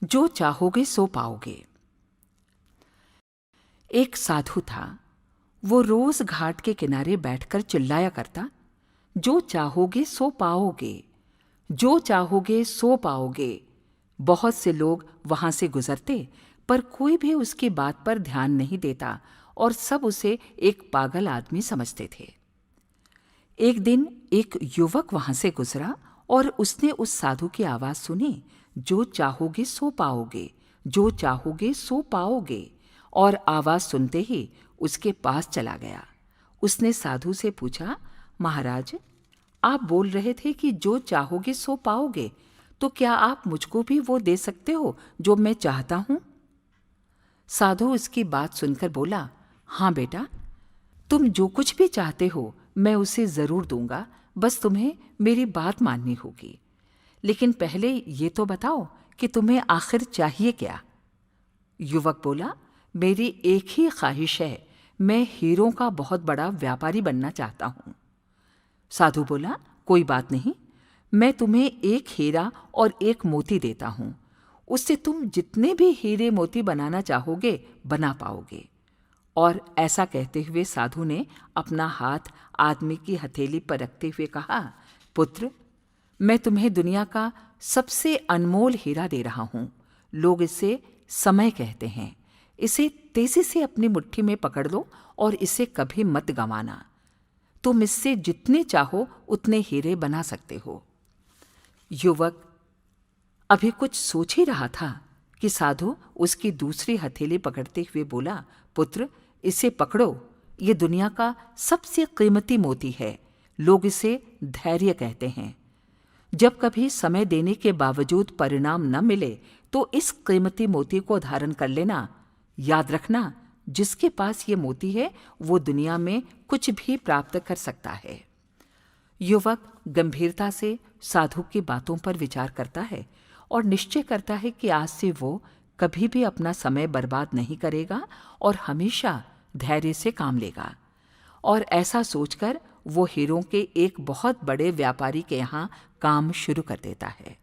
जो चाहोगे सो पाओगे। एक साधु था। वो रोज घाट के किनारे बैठकर चिल्लाया करता, जो चाहोगे सो पाओगे, जो चाहोगे सो पाओगे। बहुत से लोग वहां से गुजरते, पर कोई भी उसकी बात पर ध्यान नहीं देता और सब उसे एक पागल आदमी समझते थे। एक दिन एक युवक वहां से गुजरा और उसने उस साधु की आवाज सुनी, जो चाहोगे सो पाओगे, जो चाहोगे सो पाओगे। और आवाज सुनते ही उसके पास चला गया। उसने साधु से पूछा, महाराज, आप बोल रहे थे कि जो चाहोगे सो पाओगे, तो क्या आप मुझको भी वो दे सकते हो जो मैं चाहता हूं? साधु उसकी बात सुनकर बोला, हाँ बेटा, तुम जो कुछ भी चाहते हो मैं उसे जरूर दूंगा, बस तुम्हें मेरी बात माननी होगी। लेकिन पहले ये तो बताओ कि तुम्हें आखिर चाहिए क्या? युवक बोला, मेरी एक ही ख्वाहिश है, मैं हीरों का बहुत बड़ा व्यापारी बनना चाहता हूं। साधु बोला, कोई बात नहीं, मैं तुम्हें एक हीरा और एक मोती देता हूं। उससे तुम जितने भी हीरे मोती बनाना चाहोगे बना पाओगे। और ऐसा कहते हुए साधु ने अपना हाथ आदमी की हथेली पर रखते हुए कहा, पुत्र, मैं तुम्हें दुनिया का सबसे अनमोल हीरा दे रहा हूं। लोग इसे समय कहते हैं। इसे तेजी से अपनी मुट्ठी में पकड़ लो और इसे कभी मत गंवाना। तुम इससे जितने चाहो उतने हीरे बना सकते हो। युवक अभी कुछ सोच ही रहा था कि साधु उसकी दूसरी हथेली पकड़ते हुए बोला, पुत्र, इसे पकड़ो, ये दुनिया का सबसे कीमती मोती है। लोग इसे धैर्य कहते हैं। जब कभी समय देने के बावजूद परिणाम न मिले तो इस कीमती मोती को धारण कर लेना। याद रखना, जिसके पास ये मोती है वो दुनिया में कुछ भी प्राप्त कर सकता है। युवक गंभीरता से साधु की बातों पर विचार करता है और निश्चय करता है कि आज से वो कभी भी अपना समय बर्बाद नहीं करेगा और हमेशा धैर्य से काम लेगा। और ऐसा सोचकर वो हीरों के एक बहुत बड़े व्यापारी के यहाँ काम शुरू कर देता है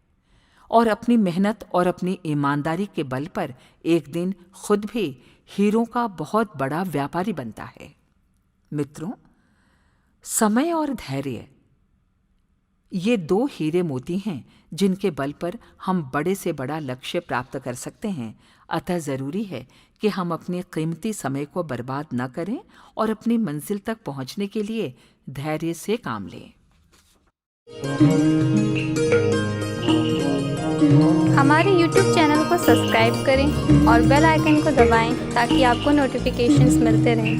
और अपनी मेहनत और अपनी ईमानदारी के बल पर एक दिन खुद भी हीरों का बहुत बड़ा व्यापारी बनता है। मित्रों, समय और धैर्य ये दो हीरे मोती हैं जिनके बल पर हम बड़े से बड़ा लक्ष्य प्राप्त कर सकते हैं। अतः जरूरी है कि हम अपने कीमती समय को बर्बाद न करें और अपनी मंजिल तक पहुंचने के लिए धैर्य से काम लें। हमारे YouTube चैनल को सब्सक्राइब करें और बेल आइकन को दबाएं ताकि आपको नोटिफिकेशंस मिलते रहें।